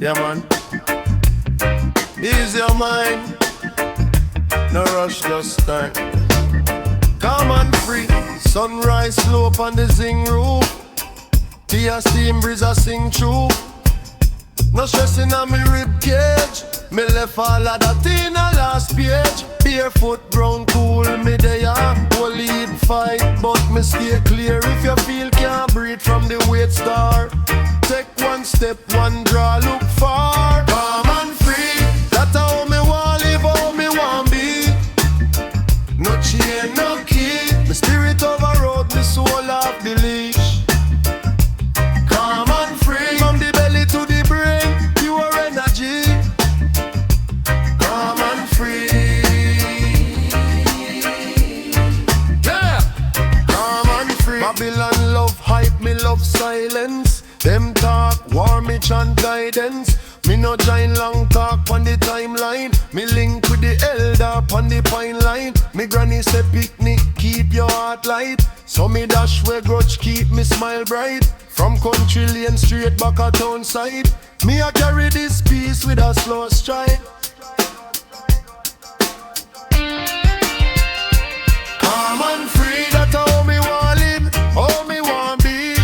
Yeah, man. Ease your mind. No rush, just time. Calm and free. Sunrise slope on the zinc roof. Tea steam breeze a sing through. No stressing on me rib cage. Me left all of that in a last page. Barefoot brown cool me there. Whole lead fight but me stay clear. If you feel can't breathe from the weight star, take one step, one draw, look far. Calm and free. That's how me want live, how me want be. No chain, no key. My spirit overrode, me soul off the leash. Calm and free. From the belly to the brain, pure energy. Calm and free. Yeah. Calm and free. Babylon love hype, me love silence. Them talk, war me chant guidance. Me no join long talk on the timeline. Me link with the elder on the pine line. Me granny say picnic, keep your heart light. So me dash where grudge, keep me smile bright. From country lane straight back a town side. Me a carry this piece with a slow stride. Calm and free, that's how me want live, how me want be.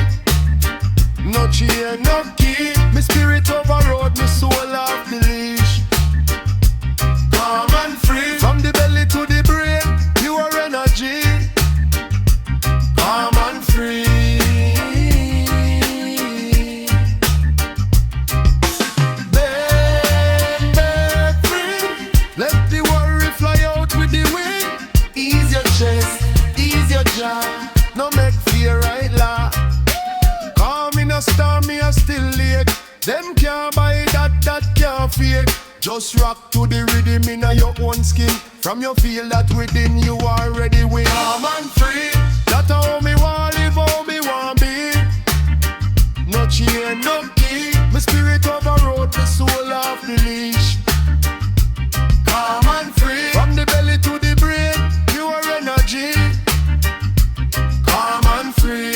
No chain, no key. Me spirit overrode, me soul off the leash. Calm and free. From the belly to the brain, pure energy. Calm and free. Bend free. Let the worry fly out with the wind. Ease your chest, ease your jaw. No make fear right laugh. Calm in a storm, me a still lake. Them can't buy that, that can't fake. Just rock to the rhythm in your own skin. From you feel that within you already win. Calm and free. That's how me want live, how me want be. No chain, no key. My spirit overrode, my soul off the leash. Calm and free. From the belly to the brain, pure energy. Calm and free.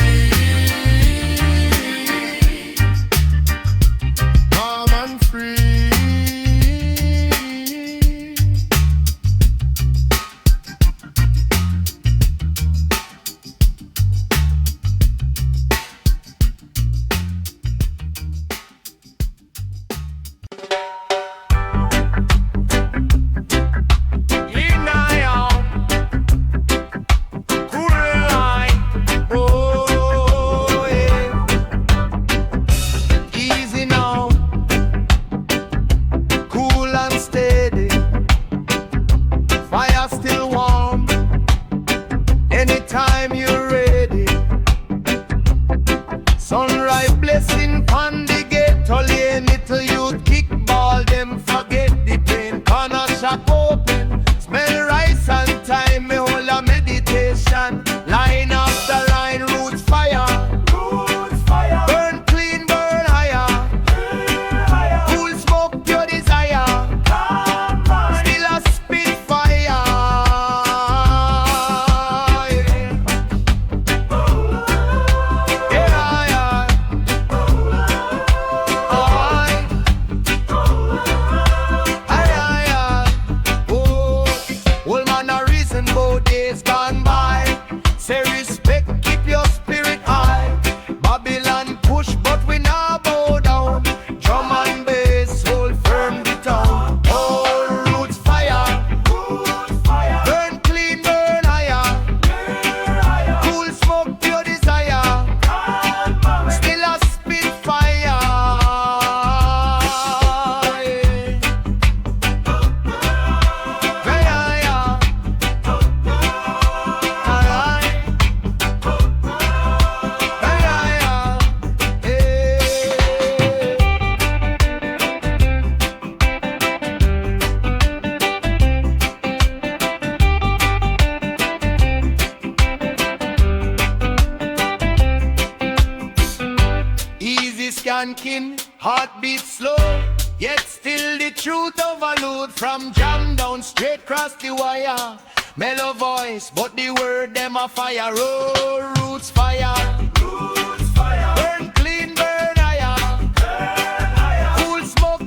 Heartbeat slow, yet still the truth overload. From jam down straight across the wire. Mellow voice, but the word them a fire. Oh, roots fire. Roots fire. Burn clean, burn higher. Burn higher. Cool smoke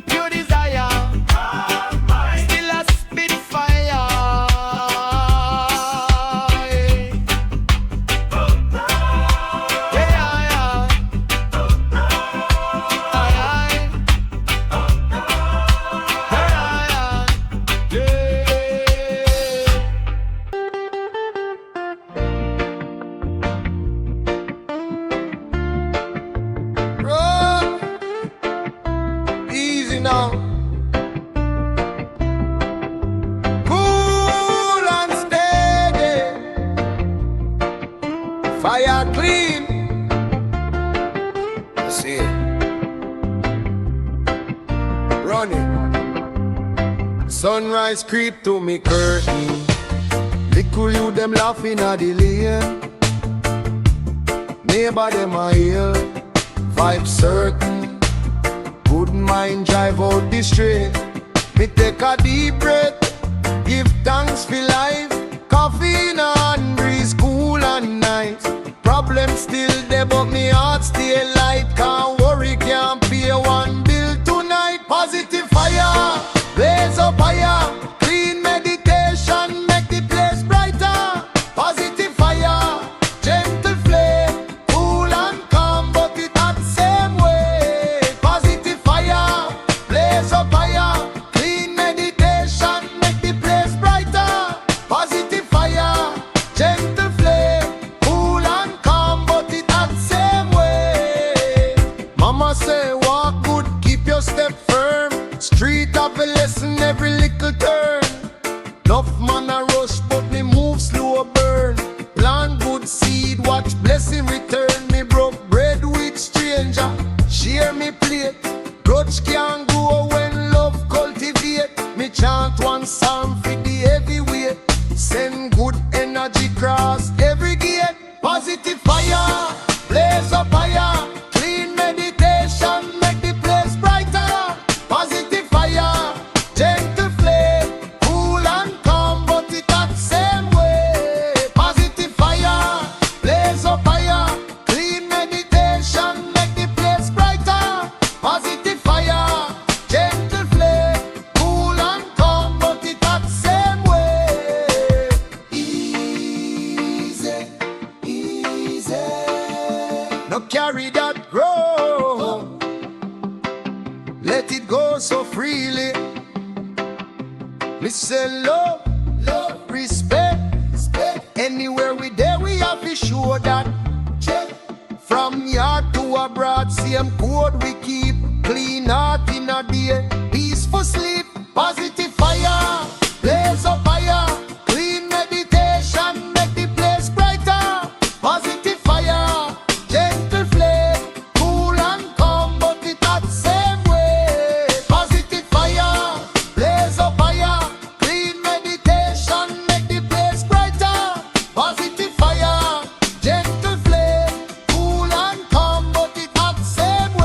Sunrise creep to me curtain. Little you them laughing at the lane. Neighbor them a hail, vibe certain. Good mind drive out the street. Me take a deep breath, give thanks for life. Coffee in a hand, breeze cool and nice. Problem still there but me heart stay light. Can't worry, can't pay one bill tonight. Positive fire, blaze up higher. Clean meditation, make the place brighter. Positive fire, gentle flame. Cool and calm but it not same way. Positive fire, blaze up higher. Clean meditation, make the place brighter. Positive fire, gentle flame. Cool and calm but it not same way. Mama say walk good, keep your step firm. Street have a lesson every little turn. Enough man a rush but me move slow burn. Plant good seed, watch blessing return. Me broke bread with stranger, share me plate. Grudge can't go when love cultivate. Me chant one psalm for the heavyweight. Send good energy cross every gate. Positive fire, blaze up fire. Clean meditation, make the place brighter. Positive fire, gentle flame. Cool and calm but it not same way. Positive fire, blaze up fire. Clean meditation, make the place brighter. Positive fire, gentle flame. Cool and calm but it not same way. Easy, easy. No carry that grow. Let it go so freely. Me say love, love, respect, respect. Anywhere we there, we have to show that. Check. From yard to abroad, same code we keep. Clean heart in a day, peaceful sleep. Positive fire, blaze up fire. Clean meditation, make the place brighter. Positive fire, gentle flame. Cool and calm, but it not same way. Positive fire, blaze up fire. Clean meditation, make the place brighter. Positive fire, gentle flame. Cool and calm, but it not same way.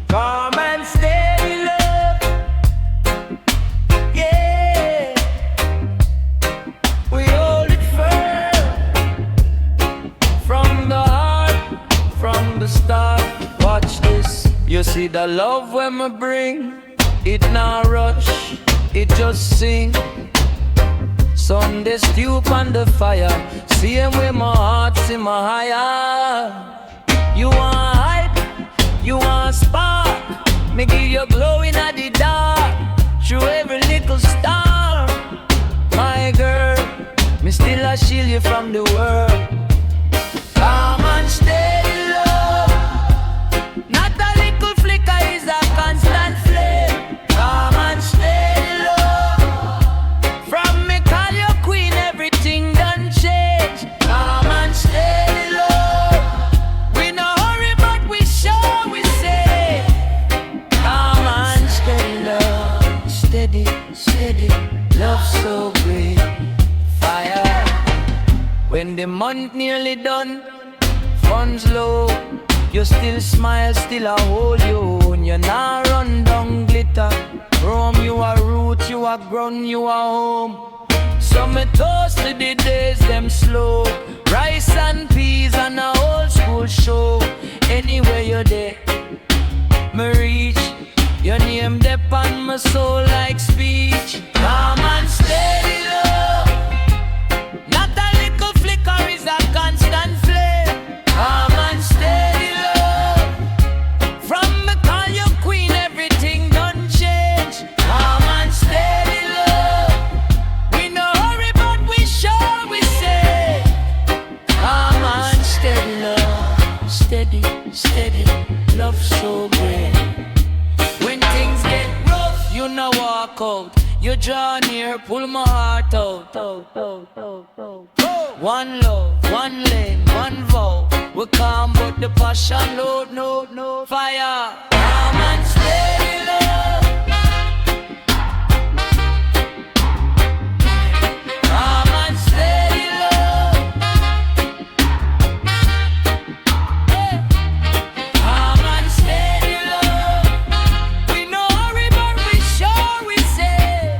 Come and stay, love. Yeah, we hold it firm. From the heart, from the start. Watch this. You see the love when we bring. It not rush, it just sing. Sunday stew on the fire. Same way my heart see my higher. You want hype, you want spark. Me give you glow in the dark. Through every little star. My girl, me still a shield you from the world. Calm and steady love. Not a little flicker is a constant flame. Calm and steady love. From me call you queen, everything done change. Calm and steady love. We no hurry but we sure we say. Calm and steady love. Steady, steady, love so great. Fire. When the month nearly done, funds low, you still smile, still a hold you. You not run down glitter. Rome, you a root, you a ground, you a home. So me toast to the days them slow. Rice and peas and a old school show. Anywhere you're there, me reach. Your name dep on my soul like speech. Calm and steady love. Not a little flicker is a constant flame. Calm and steady love. From me call you queen, everything done change. Calm and steady love. We no hurry but we sure we say. Calm and steady love. Steady, steady, love so great. When things now walk out. You draw near, pull my heart out. One love, one lane, one vow. We calm but the passion load, no fire. Calm and steady love. Calm and steady love. Hey. Calm and steady love. We no hurry but we sure we say.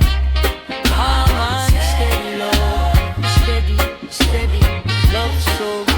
Calm and steady love. Steady, love so great.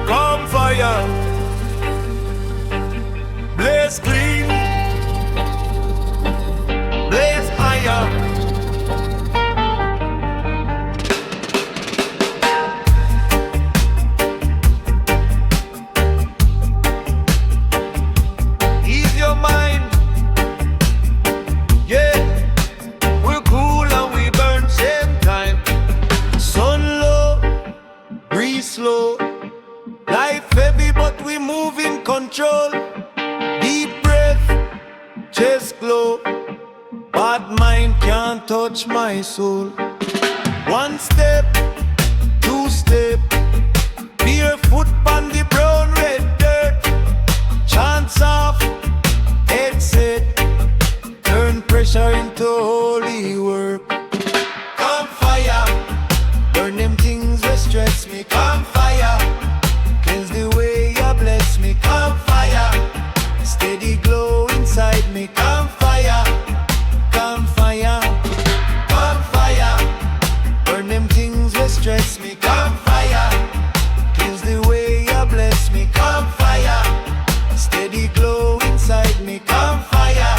Come fire, blaze clean, blaze higher. Ease your mind, yeah. We're cool and we burn same time. Sun low, breeze slow. Life heavy but we move in control. Deep breath, chest glow. Bad mind can't touch my soul. One step, two step. Barefoot on the brown red dirt. Chance off, head set. Turn pressure into holy work. Come fire, burn them things that stress me. Come fire, cleanse the way you bless me. Come fire, steady glow inside me. Come fire, come fire, come fire. Burn them things that stress me. Come fire, cleanse the way you bless me. Come fire, steady glow inside me. Come fire,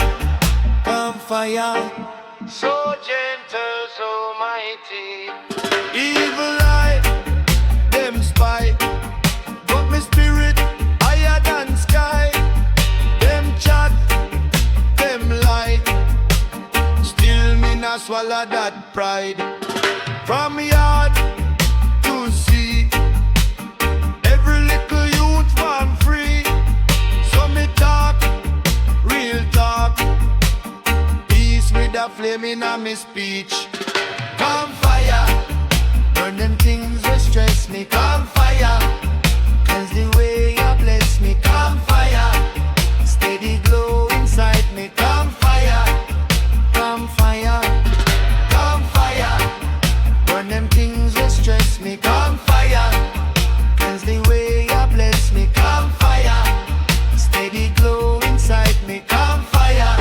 come fire. So gentle, so mighty. Evil eye, them spy. But my spirit higher than sky. Them chat, them lie. Still me not swallow that pride. From yard to sea, every little youth want free. So me talk, real talk. Peace with a flame in a me speech. Come fire, burn them things that stress me. Come fire, cleanse the way you bless me. Come fire, steady glow inside me. Come fire, come fire, come fire. Burn them things that stress me. Come fire, cleanse the way you bless me. Come fire, steady glow inside me. Come fire,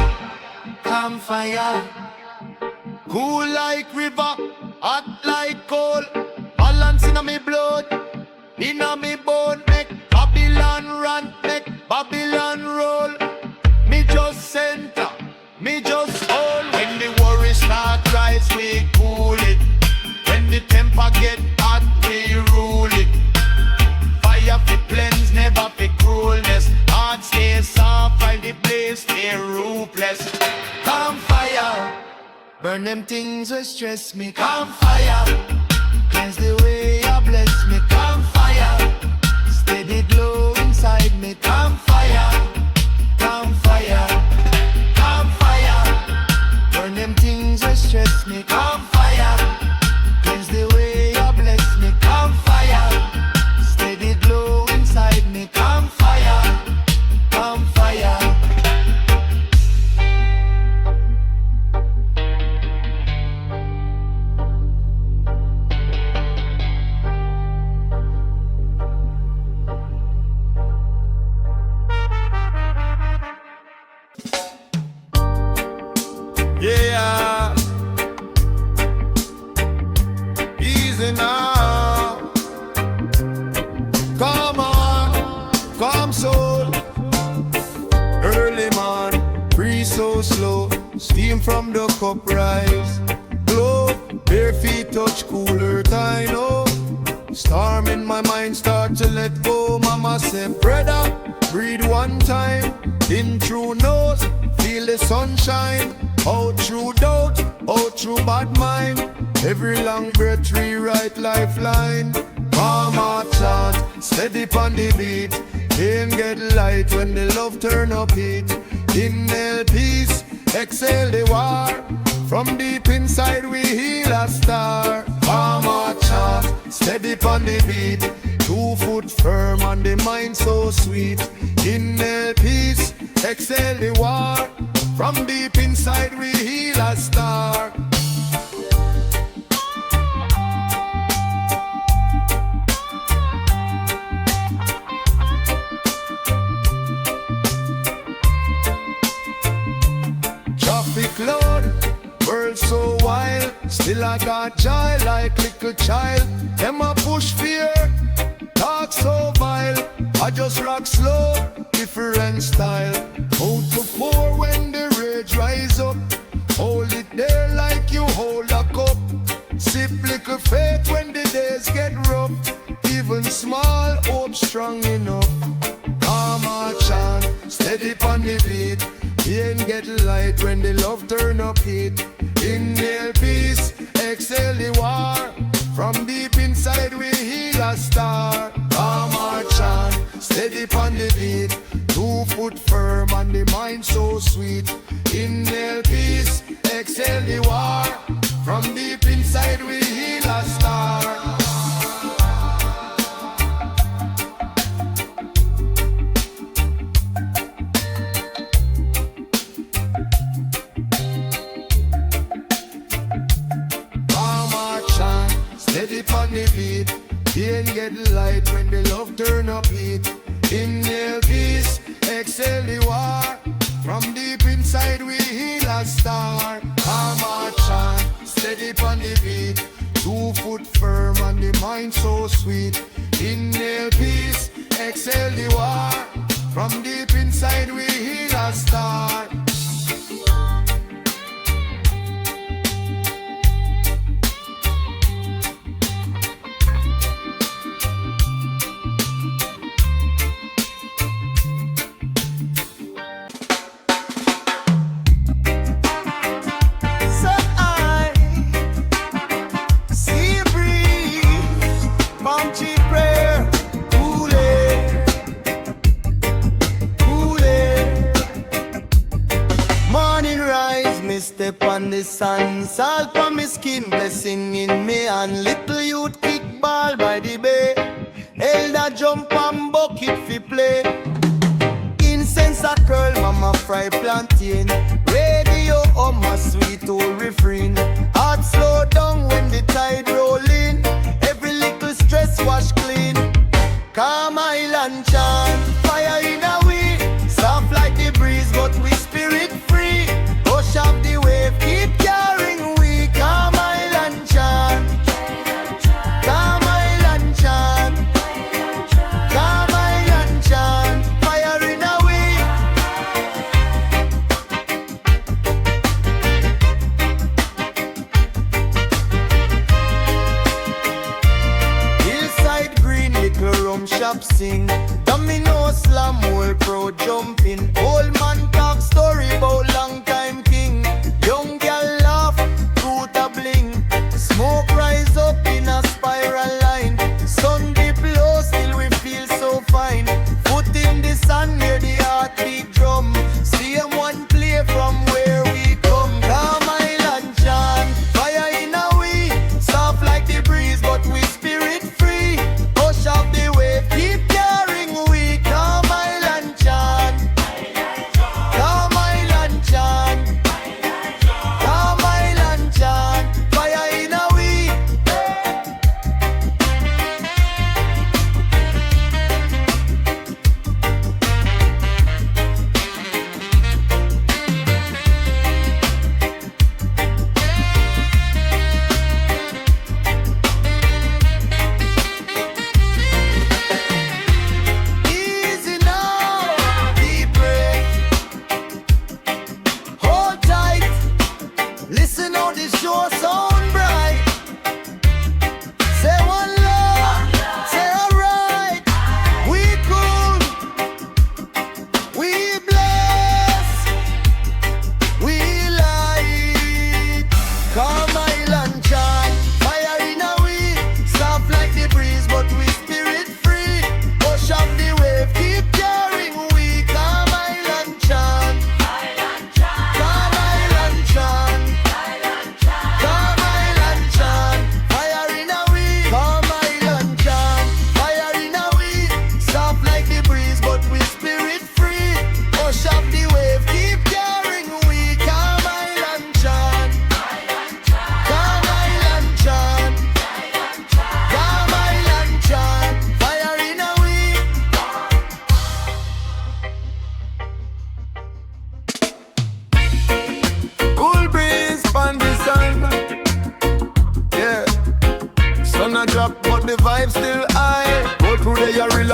come fire. Cool like river, hot like coal. Balance in me blood, in me bone. Make Babylon run, make Babylon roll. Me just center, me just hold. When the worry start rise, we cool it. When the temper get hot, we rule it. Fire fi cleanse, never fi cruelness. Heart stay soft, while the blaze stay ruthless. Come fire, burn them things that stress me. Come fire, cleanse the way you bless me. Come fire, steady glow inside me. Come fire, come fire, come fire. Burn them things that stress me. Come fire, cleanse the way you bless me. Come fire, steady glow inside me. Come fire, come fire. steam from the cup rise. Glow, bare feet touch cooler tide, oh. Storm in my mind start to let go. Mama said, brother, breathe one time. In through nose, feel the sunshine. Out through doubt, out through bad mind. Every long breath rewrite lifeline. Mama chant, steady on the beat. Pain get light when the love turn up heat. Inhale peace, exhale the war. From deep inside we heal a star. Mama chant, steady on the beat. 2 foot firm and the mind so sweet. Inhale peace, exhale the war. From deep inside we heal a star. Traffic load, world so wild. Still I got joy like little child. Them a push fear, talk so vile. I just rock slow, different style. Out to pour when the rage rise up. Hold it there like you hold a cup. Sip little faith when the days get rough. Even small hope strong enough. Mama chant, steady on the beat. Pain get light when the love turn up heat. Inhale peace, exhale the war. From deep inside we heal a star. Mama chant, steady on the beat. 2 foot firm and the mind so sweet. Inhale peace, exhale the war. From deep inside we heal a star. Steady on the beat. Pain get light when the love turn up heat. Inhale peace, exhale the war. From deep inside we heal a star. Mama chant, steady on the beat. 2 foot firm and the mind so sweet. Inhale peace, exhale the war. From deep inside we heal a star. Step on the sun, salt on my skin, blessing in me and little youth kick ball by the bay. Elder jump and bucket fi play. Incense a curl, mama fry plantain. Radio on my sweet old refrain. Heart slow down when the tide roll in. Every little stress wash clean. Calm island chant, fire in a way. Soft like the breeze, but we spirit free. Push up the wave, keep carrying we. Calm island chant, calm island chant, calm island chant, fire in a way. Hillside green, little rum shop sing. Domino slam, whole pro jumping. Old man talk story about long time king. Young girl laugh, fruit a bling. Smoke rise up in a spiral line. Sun dip low, still we feel so fine. Foot in the sun near the heartbeat drum. CM1 play from where we come. Calm island chant, fire in a way. Soft like the breeze, but we spirit free. Push up the wave, keep carrying we. Calm island chant, calm island chant.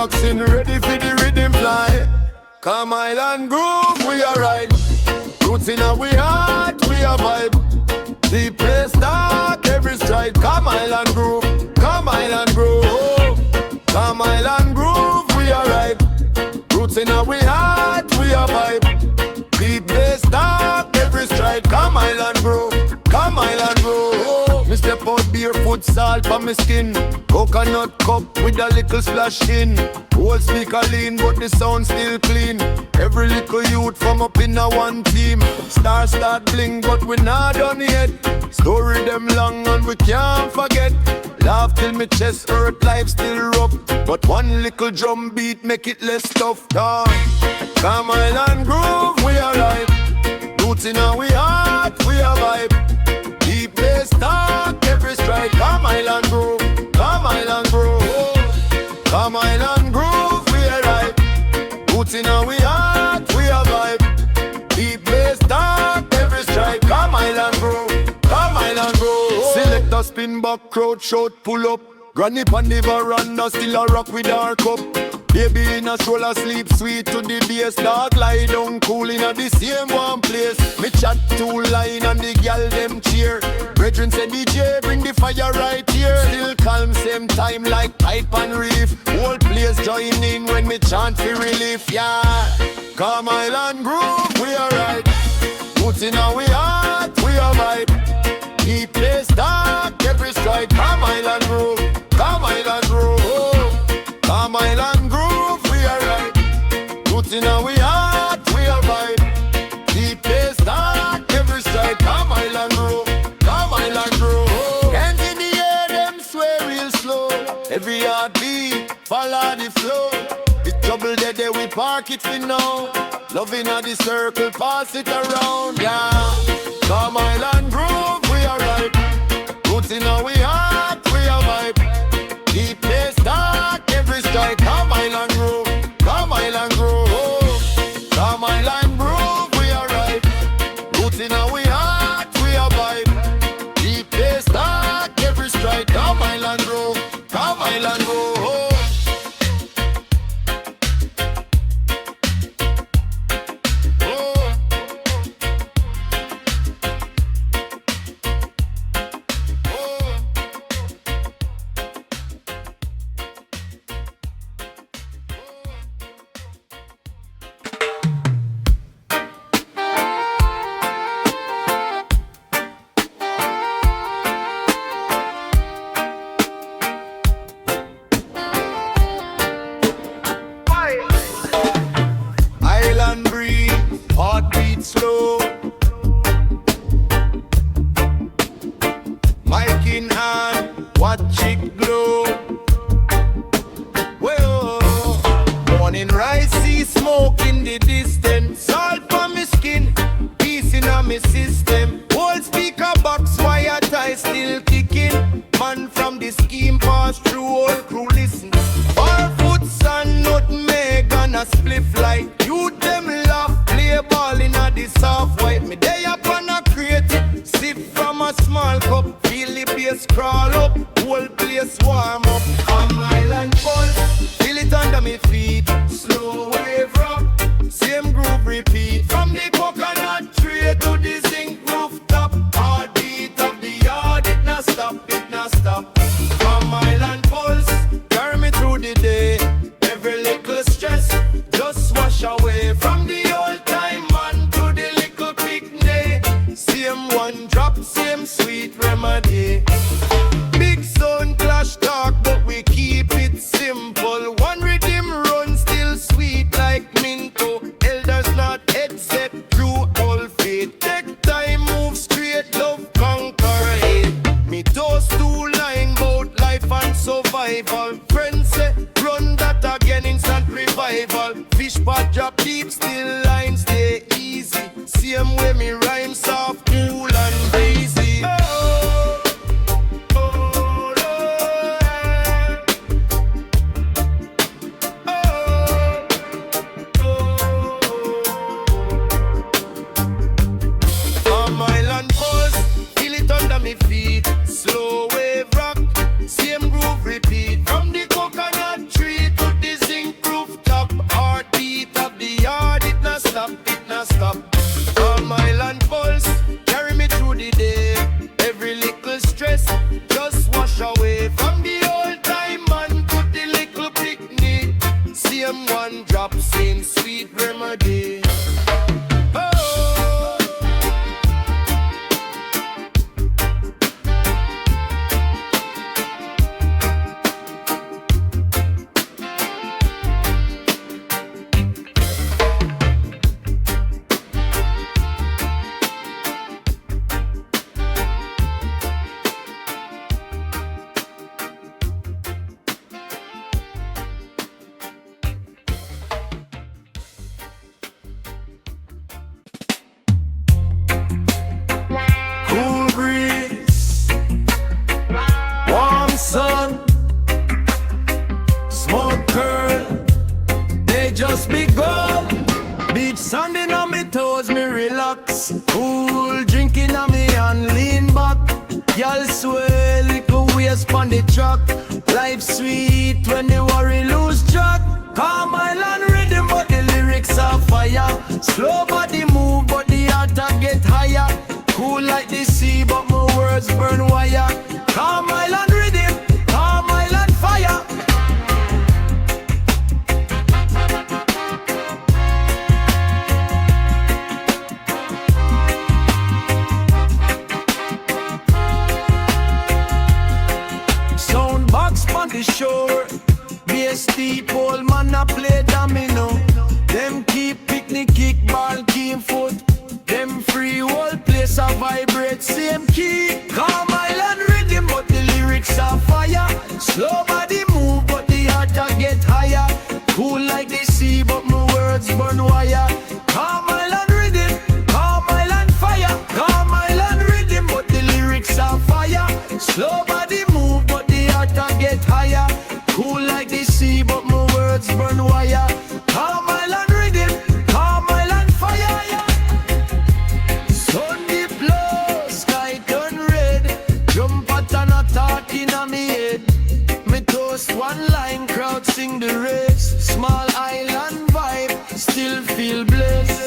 oxen ready for the rhythm fly. Come island groove, we are right. Roots in our heart, we are vibe. The place dark, every stride. Come island groove, come island groove. Come island groove, we are right. Roots in our heart, we are vibe. The place dark, every stride. Come island groove, come island groove. Me step out barefoot, salt on my skin. Coconut cup with a little splash in. Whole speaker lean, but the sound still clean. Every little youth from up in a one team. Stars start bling, but we not done yet. Story them long and we can't forget. Laugh till me chest hurt, life still rough. But one little drum beat make it less tough. Come island groove, we are live. Roots in our heart, we are vibe. Deep place dark, every stride. Come island groove, come island groove. Come island groove, we are right. Roots in our heart, we are vibe. Deep place dark, every stride. Come island groove, come island groove. Select a spin back, crowd shout, pull up. Granny pan the veranda, still a rock with our cup. Baby in a stroller, sleep sweet to the bass. Dog lie down cool in a the same one place. Me chat two line and the gal them cheer. Brethren say DJ bring the fire right here. Still calm same time like pipe and reef. Whole place join in when me chant for relief. Yeah, come island groove, we are right. Roots in our heart, we are vibe. The place dark, every stride. Come island groove, come island groove. Come island groove, we are right. Roots in our heart, we are vibe. The place dark, every stride. Come island groove, come island groove. Hands in the air, them sway real slow. Every heartbeat, follow the flow. The trouble there, we park it for now. Loving at the circle, pass it around, yeah. Come island groove, we are right. Roots in our heart, we are vibe. The place dark, every stride. Come island groove, come island groove. Come island groove, we are right. Roots in our heart, we are vibe. The place dark, every stride. Come island groove, come island groove. Slow wave rock, same groove repeat. From the coconut tree to the zinc Standing on me toes, me relax. Cool drinking on me and lean back. Y'all sway, little waist on the track. Life sweet when the worry lose track. Calm island rhythm, but the lyrics are fire. Slow body move, but the heart a get higher. Cool like the sea, but my words burn wire. Calm island rhythm, calm island fire. Soundbox on the shore. BST pole man a play domino. Them keep picnic, kickball, keep foot. Them free whole place a vibrate same key. Calm island rhythm but the lyrics are fire. Slow body move but the heart a get higher. Cool like the sea but my words burn wire. Calm island rhythm, calm island fire. Calm island rhythm but the lyrics are fire. Slow body move but the heart a get higher. Cool like the sea but my words burn wire. Calm island rhythm, calm island fire. Sun dip low, sky turn red. Drum pattern a talk inna me head. Me toast one line, crowd sing the rest. Small island vibe, still feel blessed.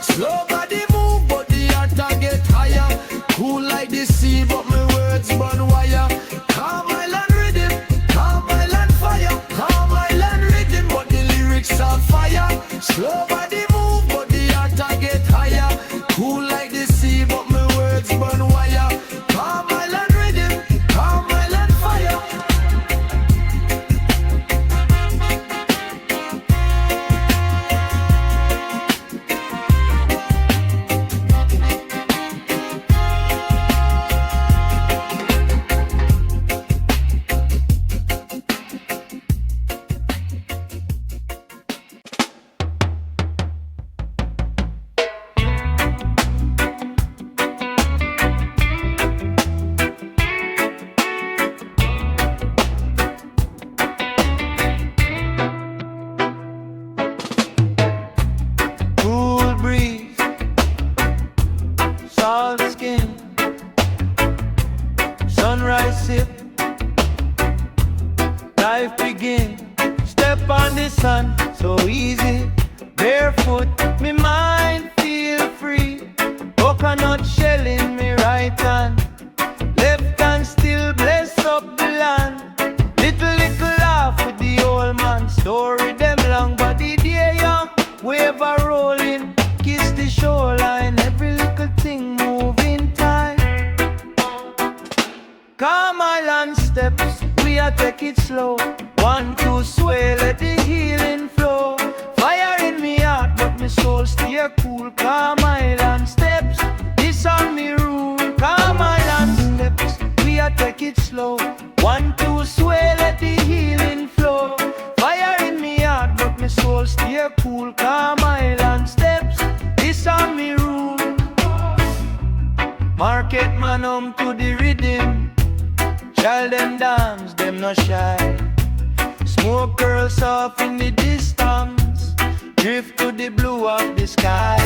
Slow body move, but the heart a get higher. Cool like the sea, but my words burn wire. Calm island rhythm, calm island fire. Calm island rhythm, but the lyrics are fire. Slow body move, but the heart a get higher. Cool like the sea, but my words burn wire. Calm island rhythm, calm island fire. Cool breeze, soft skin, sunrise sip, life begin. Step on the sun, so easy. Barefoot, me mind feel free. Coconut shell in me right hand. Left hand still bless up the land. Little laugh with the old man. Story them long, but the day young. Wave a rolling, kiss the shoreline. Every little thing moving time. Calm island steps, we a take it slow. 1, 2, sway, let the healing flow. Fire in me heart, but my soul stay cool. Calm island steps, this on me rule. Calm island steps, we a take it slow. 1, 2, sway, let the healing flow. Fire in me heart, but my soul stay cool. Calm island steps, this on me rule. Market man to the rhythm. Child them dance, them no shy. Smoke curls off in the distance. Drift to the blue of the sky.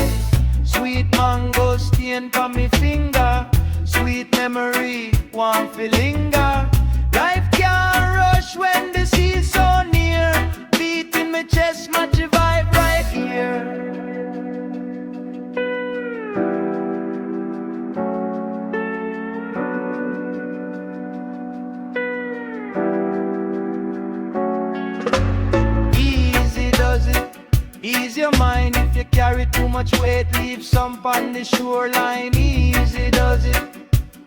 Sweet mango stain for me finger. Sweet memory, one feel linger. Life can't rush when the sea's so near. Beat in my chest, match a vibe right here. Easy does it, ease your mind. If you carry too much weight, leave some on the shoreline. Easy does it.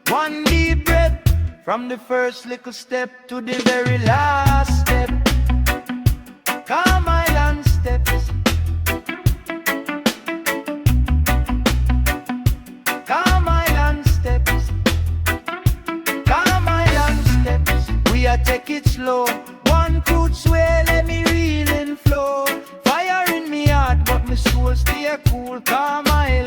One deep breath, from the first little step to the very last step. Calm island steps. Calm island steps. Calm island steps. We are take it slow. One foot sway, let me reel and flow. Fire in me heart, but my soul stay cool. Calm island.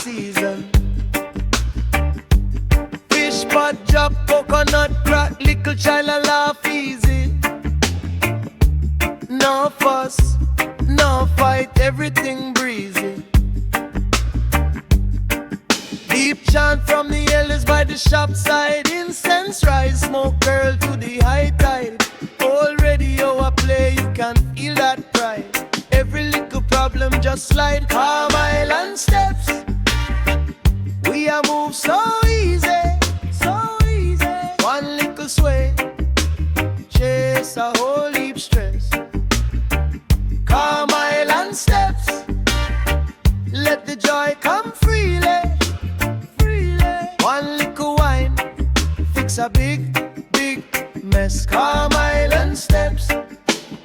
season. Fish pot drop, coconut crack, little child a laugh easy. No fuss, no fight, everything breezy. Deep chant from the elders by the shop side. Incense rise, smoke curl to the high tide. Already I play, you can feel that pride. Every little problem just slide. Calm island steps, we a move so easy, so easy. One little sway, chase a whole heap stress. Calm island steps, let the joy come freely, freely. One little wine, fix a big, big mess. Calm island steps,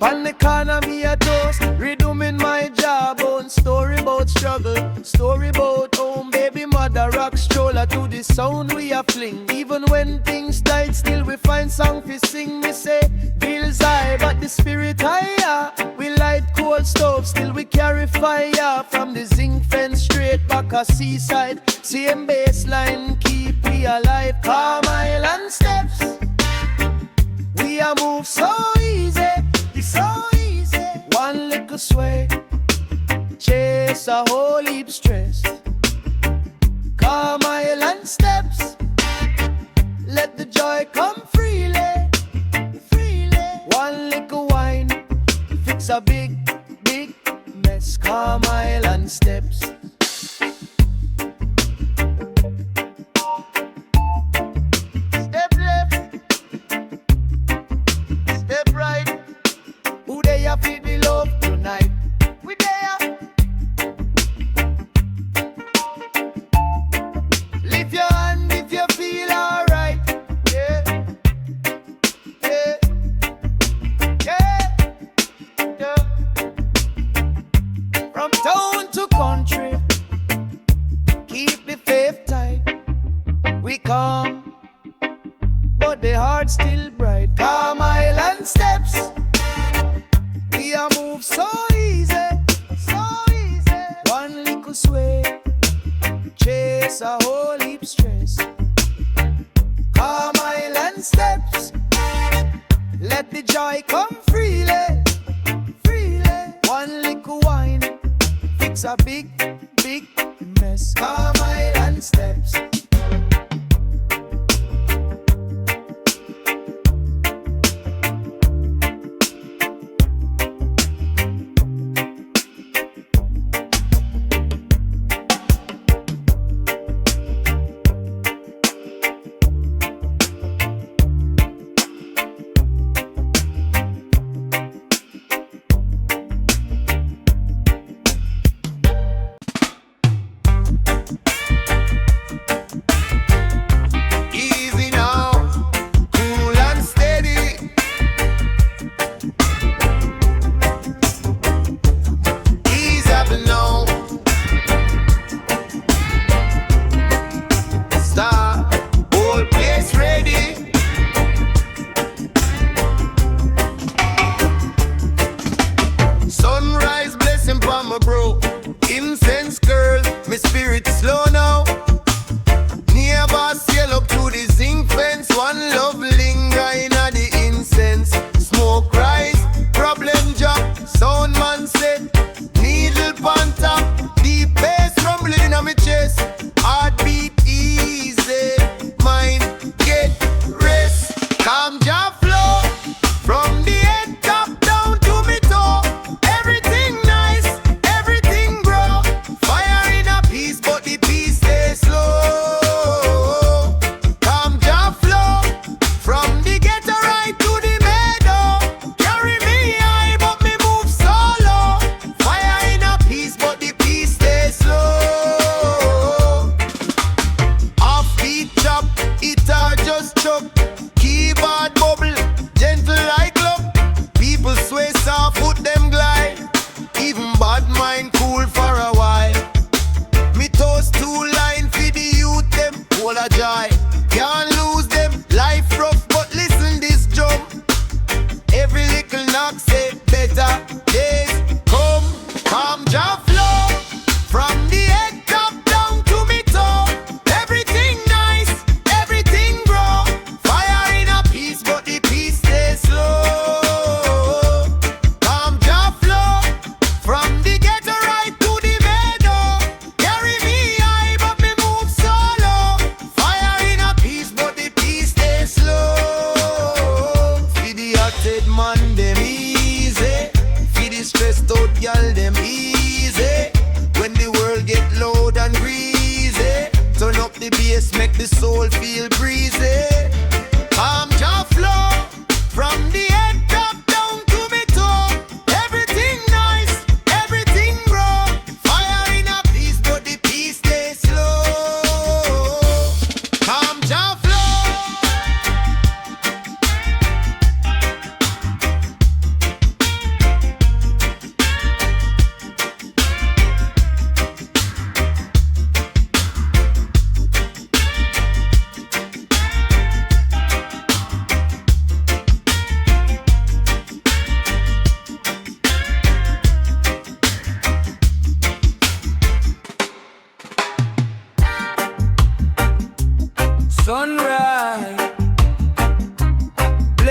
on the corner me a toast, redoing my job on. Story about struggle, story about home. Baby mother rock stroller to the sound we a fling. Even when things died, still we find song to sing. Me say bills high, but the spirit higher. We light coal stove, still we carry fire. From the zinc fence straight back a seaside. Same baseline keep we alive. Calm island steps, we a move so easy, so easy. One little sway, chase a whole heap stress. Calm island steps, let the joy come freely, freely. One little wine, fix a big, big mess. Calm island steps. Step left, step right. Who they a feed the love tonight? We there. Lift your hand if you feel alright. Yeah, yeah, yeah, yeah. From town to country, keep the faith tight. We come, but the heart still bright. Calm island steps, we a move so easy, so easy. One little sway, chase a whole heap stress. Calm island steps, let the joy come freely, freely. One little wine, fix a big, big mess. Calm island steps.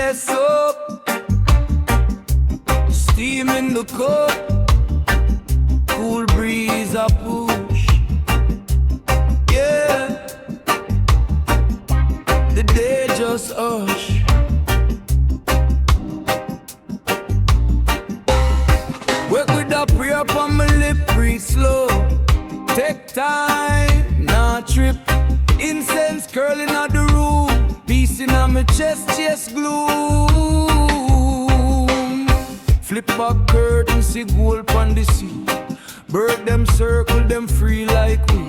bless up. Steam in the cup, cool breeze a push. Yeah, the day just hush. Work with a prayer upon my lip, breathe slow. Take time, not trip. Incense curling out the room. Peace in my chest, chest gloom. Flip back curtain, see gold on the sea. Bird them circle, them free like we.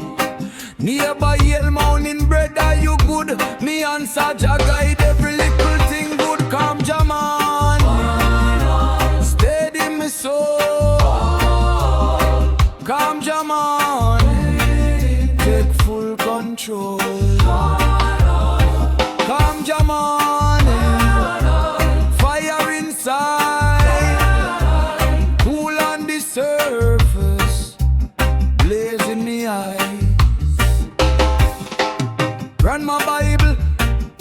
Nearby Yale Mountain bread, are you good? Me answer Jah guide every little thing good. Calm Jaman, steady me soul. Calm Jaman, take full control. Calm Jaman, fire inside, cool on the surface, blaze in the eyes. Run my Bible,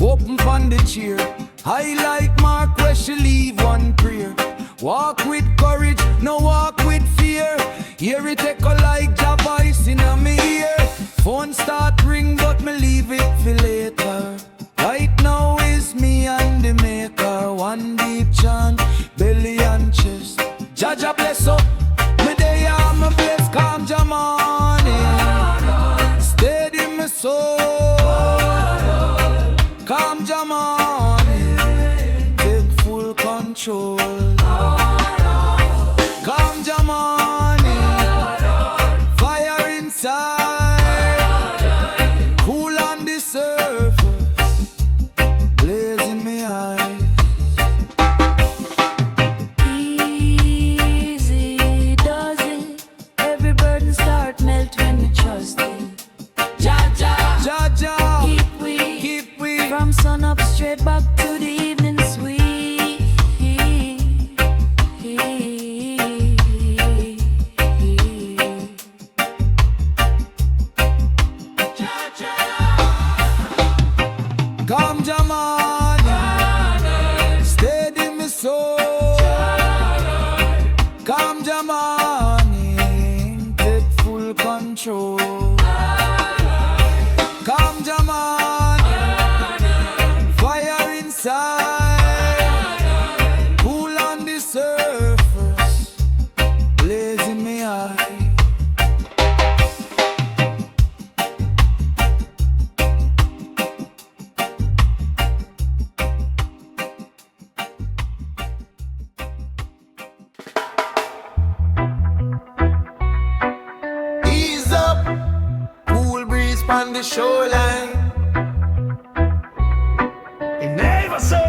open on the chair. I like Mark where she leave one prayer. Walk with courage, no walk with fear. Hear it echo like Jah voice in my ear. Phone start ring but me leave it for later. Right now is me and the maker. One deep chant, belly and chest. Jah Jah bless up, me day I'm a bless. Calm Jah morning, steady my soul. Calm Jah morning, take full control. Calm Jah morning, fire inside, cool on the surface, blaze in my eyes. Easy does it. Every burden start melt when you trust it. Jah Jah, Jah Jah, keep we from sun up straight back to the evening sweet. Calm Jah morning, steady me soul. Calm Jah morning, take full control. Calm Jah morning, fire inside, cool on the surface, blaze in my eye. Ease up, cool breeze on the shoreline. It never so.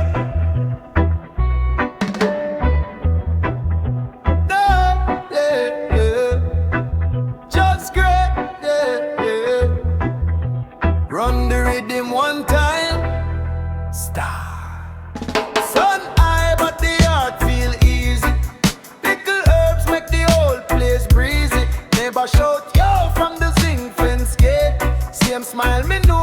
No, yeah, yeah. Just great, yeah, yeah. Run the rhythm one time. Start. Sun high, but the heart feel easy. Pickle herbs make the whole place breezy. Neighbor shout yo from the zinc fence gate. Same smile me know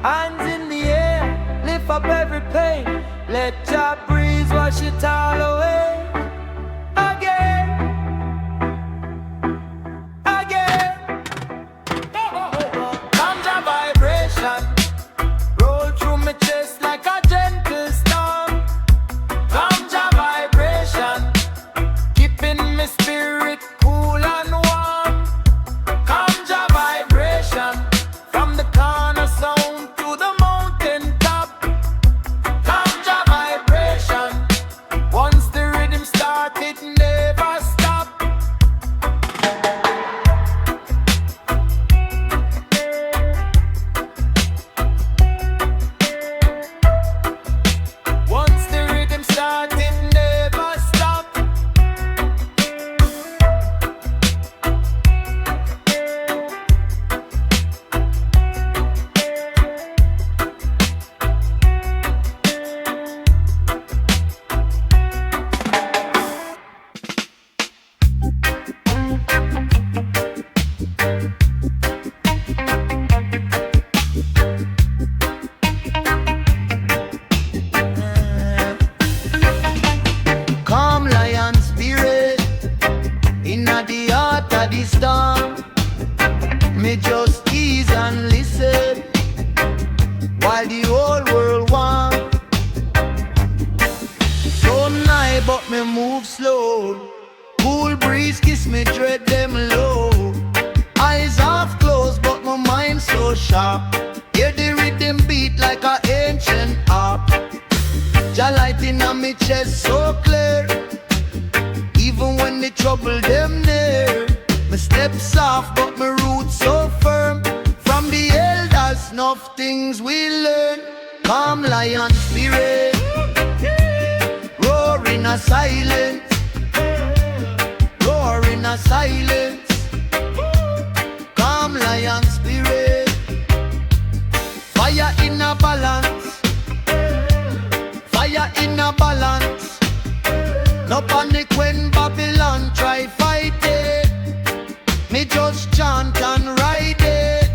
Hands in the air, lift up every pain. Let your breeze wash it all away. Again, again. Ganja vibration roll through my chest like a gentle storm. Ganja vibration keeping my spirit cool and warm. Ganja vibration from the cornerstone to the mountain top. Ganja vibration, once the rhythm start, it never stop. Once the rhythm start, it never stop. Calm lion spirit inna the heart of the storm. Me just ease and listen while the whole world want. So nigh but me move slow. Cool breeze kiss me dread them low. Eyes half closed but my mind so sharp. Hear the rhythm beat like a ancient harp. Jah light inna me chest so clear. Even when the trouble them near. My steps soft but my roots so firm. From the elders enough things we learn. Calm lion spirit roar in a silence. Roar in a silence. Calm lion spirit, fire in a balance. Fire in a balance. No panic when Babylon try fight it. Me just chant and ride it.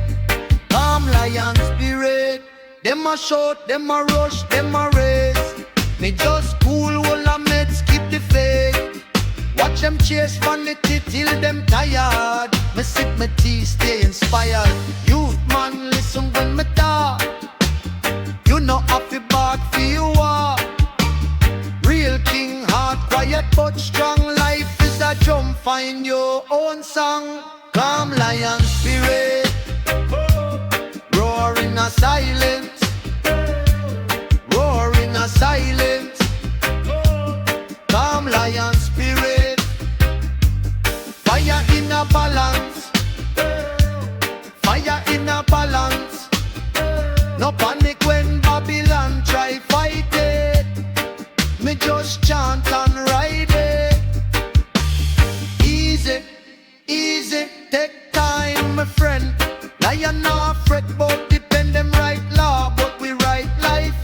Calm lion spirit. Them a shout, them a rush, them a race. Me just cool, all a meds keep the faith. Watch them chase vanity till them tired. Me sip my tea, stay inspired. Youth man, listen when me talk. You know happy back for you walk. Real king heart, quiet but strong. Life is a drum, find your own song. Calm lion spirit, roar in a silence. Roar in a silence. Calm lion spirit, fire in a balance. Fire in a balance. No panic when Babylon try fight it. Me just chant and ride it. Easy, easy, take time, my friend. Lion not fret but depend them right law, but we right life.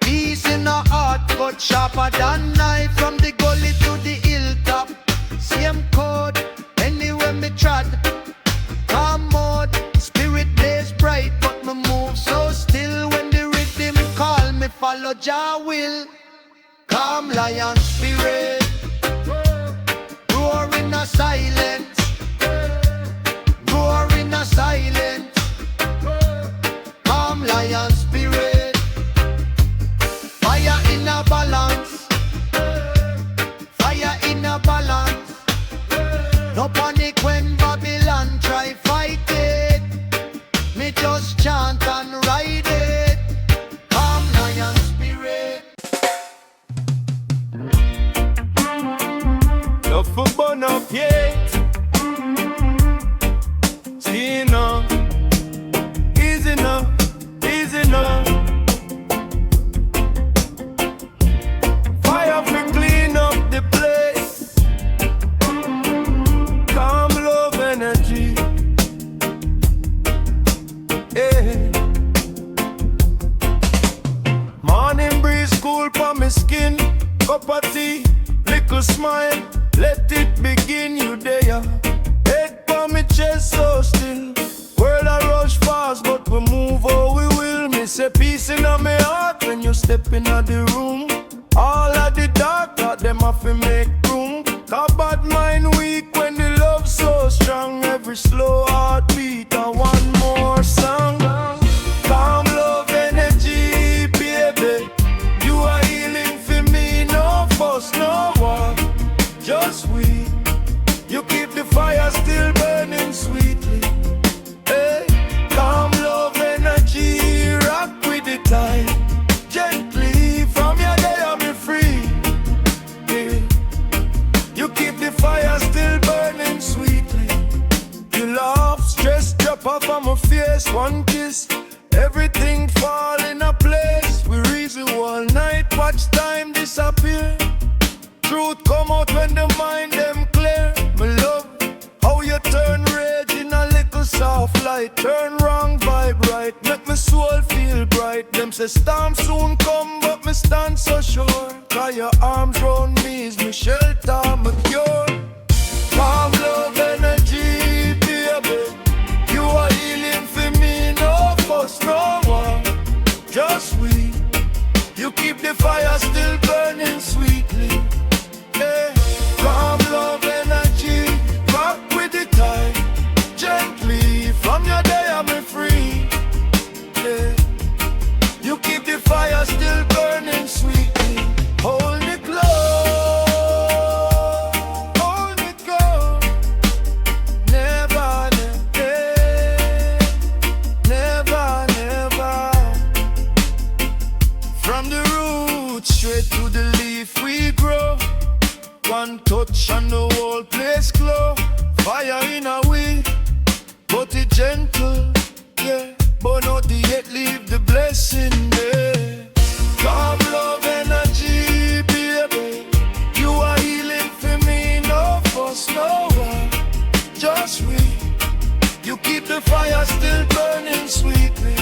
Peace in our heart, but sharper than knife. From the gully to the hilltop, same code, anywhere me trod. Calm mode, spirit blaze bright, but me move so still. When the rhythm call me, follow Jah will. Calm lion spirit, roar in a silence. Roar in a silence. Calm lion spirit, fire in a balance. Fire in a balance. No panic when Babylon try fight it. Me just chant and ride it. Calm lion spirit. Love for burn up yet. See now, easy now, easy now. Fire for clean up the place. Calm love energy. Yeah. Morning breeze cool for my skin. Cup of tea, little smile. Let it begin, you You keep the fire still burning sweetly. Hey, calm love energy, rock with the tide. Gently from your day I'm free. Yeah. You keep the fire still burning sweetly. You laugh, stress drop off of my face, one kiss. Everything fall in a place. We reason all night, watch time disappear. Truth come out when the mind them clear. My love, how you turn rage in a little soft light. Turn wrong vibe right, make my soul feel bright. Them say storm soon come, but me stand so sure. Cause your arms round me is my shelter, my cure. Calm love energy, baby. You are healing for me, no fuss, no war. Just we. You keep the fire still burning sweetly. Yeah. Calm love energy, rock with the tide. Gently, from your day I'm free. Yeah. You keep the fire still burning sweetly. Hold me close, hold me close. Never, never, never. From the root straight to the leaf we grow. One touch and the whole place glow. Fire in a way, but it gentle, yeah. But not the yet leave the blessing there. Calm love energy, baby. You are healing for me, no fuss, no one. Just we. You keep the fire still burning sweetly.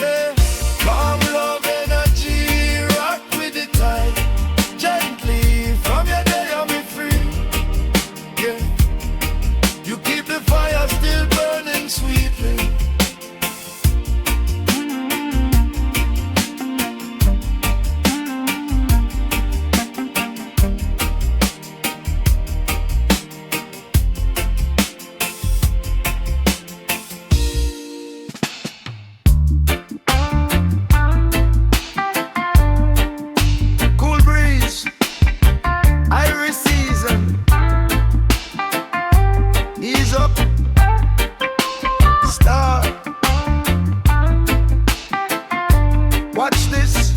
Yeah. Calm love energy, rock with the tide. Gently from your day I'm free. Yeah. You keep the fire still burning sweetly. Cool breeze, Irish season. Ease up, start. Watch this.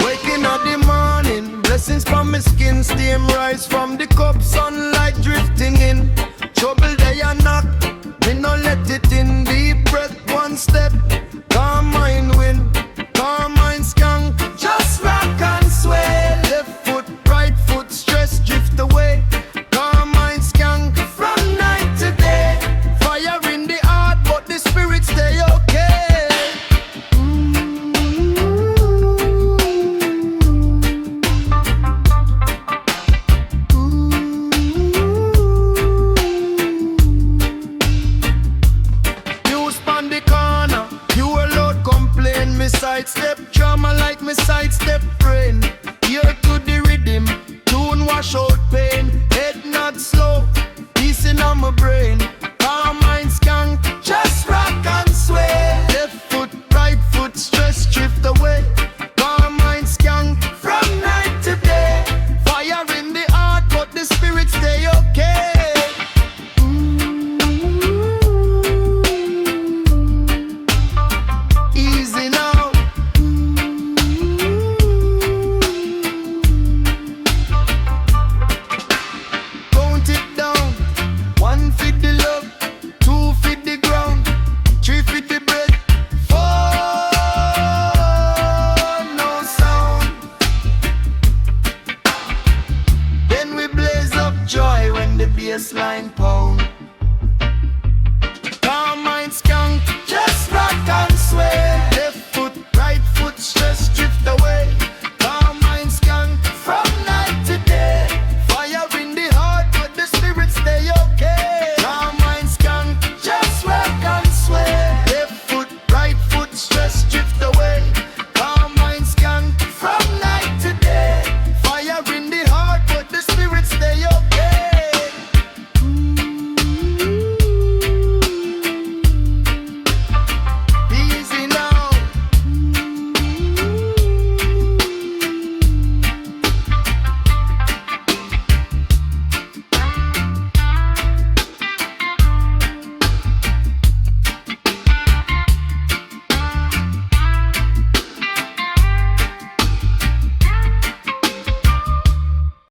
Waking up the morning, blessings from my skin, steam rise from the cup, sunlight drifting in. Trouble day and knock, me no let it in. Deep breath, one step, calm mind win, calm mind skunk. Just rock and sway, left foot, right foot, stress drift away. Calm mind skunk from night to day. Fire in the heart, but the spirit stay okay. You span the corner, you alone complain. Me sidestep drama like me sidestep brain. Ear to the rhythm, tune wash out pain. Head not slow, peace in on my brain. Calm mind skunk, just rock and sway. Left foot, right foot, stress drift away. Calm mind skunk from night to day. Fire in the heart, but the spirit stay okay. Easy now. Count it down. 1 feet the love, 2 feet the ground, 3 feet the bread, 4 no sound. Then we blaze up joy when the bass line pound. Calm mind skunk, just rock and sway. Left foot, right foot, stress